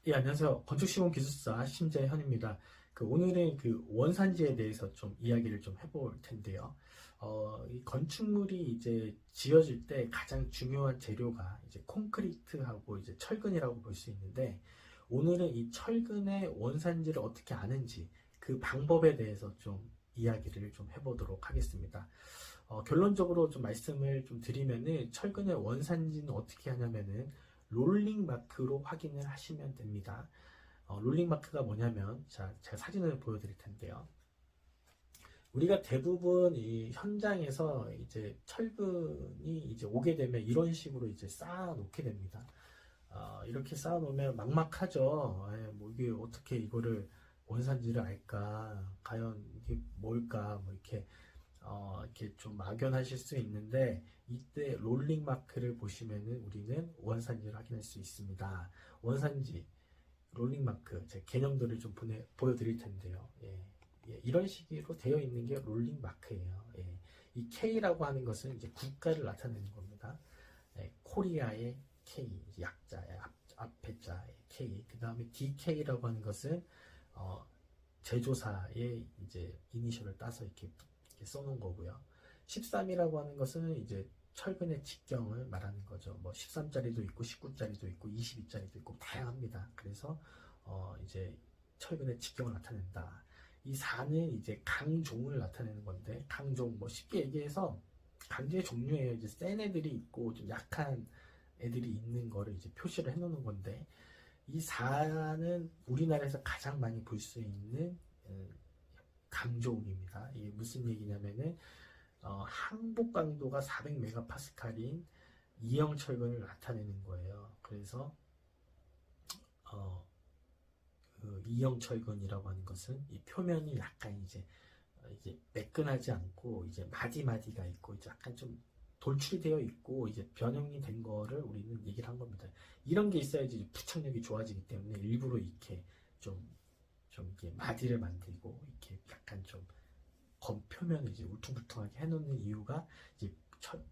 예, 안녕하세요. 건축시공기술사 심재현입니다. 오늘은 원산지에 대해서 좀 이야기를 좀 해볼 텐데요. 이 건축물이 이제 지어질 때 가장 중요한 재료가 이제 콘크리트하고 이제 철근이라고 볼 수 있는데, 오늘은 이 철근의 원산지를 어떻게 아는지 그 방법에 대해서 좀 이야기를 좀 해보도록 하겠습니다. 결론적으로 좀 말씀을 좀 드리면은, 철근의 원산지는 어떻게 하냐면은 롤링 마크로 확인을 하시면 됩니다. 롤링 마크가 뭐냐면, 자, 제가 사진을 보여드릴 텐데요. 우리가 대부분 이 현장에서 이제 철근이 이제 오게 되면 이런 식으로 이제 쌓아 놓게 됩니다. 이렇게 쌓아 놓으면 막막하죠. 뭐 이게 어떻게 이거를 원산지를 알까? 과연 이게 뭘까? 뭐 이렇게 좀 막연하실 수 있는데, 이때 롤링 마크를 보시면은 우리는 원산지를 확인할 수 있습니다. 원산지, 롤링 마크, 제 개념들을 좀 보여드릴 텐데요. 이런 식으로 되어 있는 게 롤링 마크예요. 이 K라고 하는 것은 이제 국가를 나타내는 겁니다. 코리아의 K, 약자의 앞에 자의 K. 그 다음에 DK라고 하는 것은 제조사의 이제 이니셜을 따서 이렇게 써놓은 거고요. 13이라고 하는 것은 이제 철근의 직경을 말하는 거죠. 뭐 13짜리도 있고 19짜리도 있고 22짜리도 있고 다양합니다. 그래서 이제 철근의 직경을 나타낸다. 이 4는 이제 강종을 나타내는 건데, 강종 뭐 쉽게 얘기해서 강제의 종류예요. 이제 센 애들이 있고 좀 약한 애들이 있는 거를 이제 표시를 해놓는 건데, 이 4는 우리나라에서 가장 많이 볼 수 있는 강조음입니다. 이게 무슨 얘기냐면은 항복 강도가 400메가파스칼인 이형 철근을 나타내는 거예요. 그래서 어, 이형 철근이라고 하는 것은 이 표면이 약간 이제 매끈하지 않고 이제 마디마디가 있고 이제 약간 좀 돌출이 되어 있고 이제 변형이 된 거를 우리는 얘기를 한 겁니다. 이런 게 있어야지 부착력이 좋아지기 때문에 일부러 이렇게 좀 이렇게 마디를 만들고 이렇게 약간 좀 겉표면을 이제 울퉁불퉁하게 해놓는 이유가 이제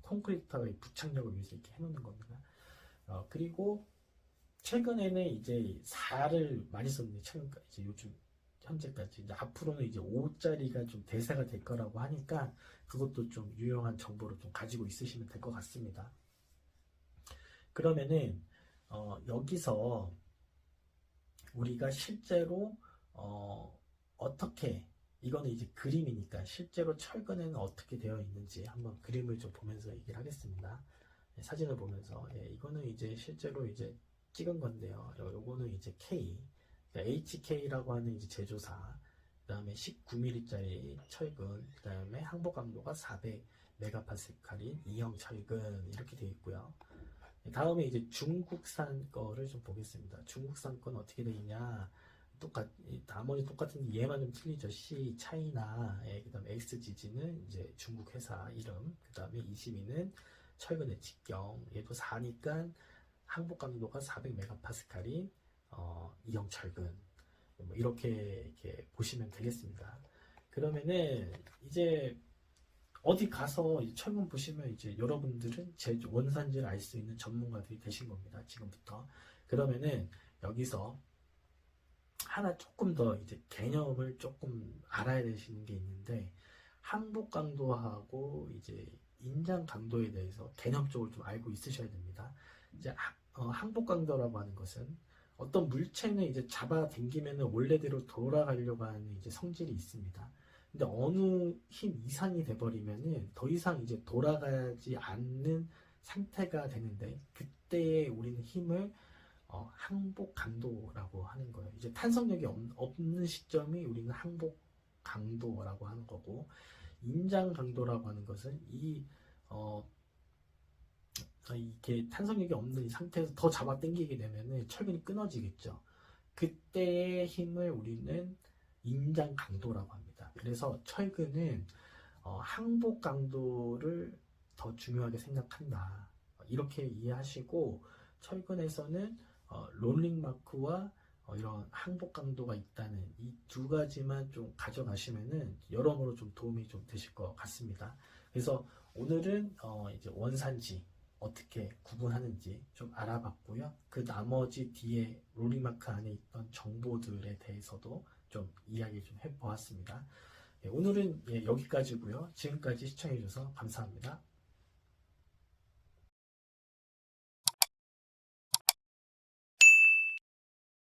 콘크리트의 부착력을 위해서 이렇게 해놓는 겁니다. 그리고 최근에는 이제 4를 많이 썼는데, 최근까지 이제 요즘 현재까지 이제 앞으로는 이제 5짜리가 좀 대세가 될 거라고 하니까 그것도 좀 유용한 정보를 좀 가지고 있으시면 될 것 같습니다. 그러면은 여기서 우리가 실제로 어떻게, 이거는 이제 그림이니까 실제로 철근에는 어떻게 되어 있는지 한번 그림을 좀 보면서 얘기를 하겠습니다. 사진을 보면서, 이거는 이제 실제로 이제 찍은 건데요. 요거는 이제 K, 그러니까 HK라고 하는 이제 제조사, 그 다음에 19mm짜리 철근, 그 다음에 항복 강도가 400메가파스칼인 이형 철근, 이렇게 되어 있고요. 다음에 이제 중국산 거를 좀 보겠습니다. 중국산 건 어떻게 되어 있냐? 나머지 똑같은 얘만 좀 틀리죠. C 차이나, 그다음에 XGG는 이제 중국 회사 이름, 그다음에 22는 철근의 직경, 얘도 4니까 항복 강도가 400메가파스칼인 이형 철근. 뭐 이렇게 보시면 되겠습니다. 그러면은 이제 어디 가서 철근 보시면 이제 여러분들은 제 원산지를 알 수 있는 전문가들이 되신 겁니다. 지금부터. 그러면은 여기서 하나 조금 더 이제 개념을 조금 알아야 되시는 게 있는데, 항복 강도하고 이제 인장 강도에 대해서 개념적으로 좀 알고 있으셔야 됩니다. 이제 항복 강도라고 하는 것은 어떤 물체는 이제 잡아 당기면은 원래대로 돌아가려고 하는 이제 성질이 있습니다. 근데 어느 힘 이상이 돼버리면은 더 이상 이제 돌아가지 않는 상태가 되는데, 그때에 우리는 힘을 항복 강도라고 하는 거예요. 이제 탄성력이 없는 시점이 우리는 항복 강도라고 하는 거고, 인장 강도라고 하는 것은 이게 탄성력이 없는 상태에서 더 잡아 당기게 되면은 철근이 끊어지겠죠. 그때의 힘을 우리는 인장 강도라고 합니다. 그래서 철근은 항복 강도를 더 중요하게 생각한다. 이렇게 이해하시고, 철근에서는 롤링 마크와 이런 항복 강도가 있다는 이 두 가지만 좀 가져가시면은 여러모로 좀 도움이 좀 되실 것 같습니다. 그래서 오늘은 이제 원산지, 어떻게 구분하는지 좀 알아봤고요. 그 나머지 뒤에 롤링마크 안에 있던 정보들에 대해서도 좀 이야기 좀 해보았습니다. 오늘은 여기까지고요. 지금까지 시청해주셔서 감사합니다.